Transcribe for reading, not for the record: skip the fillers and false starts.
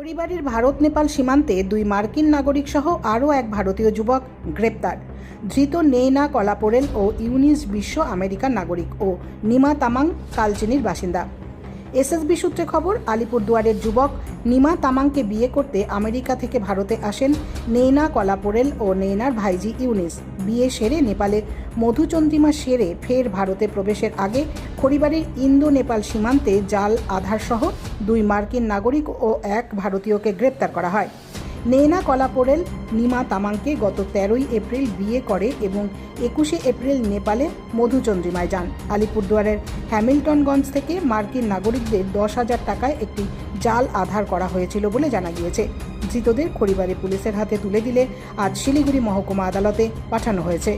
খড়িবাড়ির ভারত নেপাল সীমান্তে দুই মার্কিন নাগরিক সহ আরও এক ভারতীয় যুবক গ্রেপ্তার। ধৃত নেইনা কলাপোরেল ও ইউনিস বিশ্ব আমেরিকার নাগরিক ও নিমা তামাং কালচিনির বাসিন্দা। এসএসবি সূত্রে খবর, আলিপুরদুয়ারের যুবক নিমা তামাংকে বিয়ে করতে আমেরিকা থেকে ভারতে আসেন নেইনা কলাপোরেল ও নেইনার ভাইজি ইউনিস। বিয়ে সেরে নেপালে মধুচন্দ্রিমা সেরে ফের ভারতে প্রবেশের আগে খড়িবাড়ির ইন্দো নেপাল সীমান্তে জাল আধারসহ দুই মার্কিন নাগরিক ও এক ভারতীয়কে গ্রেপ্তার করা হয়। নেইনা কলাপোরেল নিমা তামাংকে গত 13ই এপ্রিল বিয়ে করে এবং 21শে এপ্রিল নেপালে মধুচন্দ্রিমায় যান। আলিপুরদুয়ারের হ্যামিল্টনগঞ্জ থেকে মার্কিন নাগরিকদের 10,000 টাকায় একটি জাল আধার করা হয়েছিল বলে জানা গিয়েছে। ধৃতদের খড়িবাড়ি পুলিশের হাতে তুলে দিলে আজ শিলিগুড়ি মহকুমা আদালতে পাঠানো হয়েছে।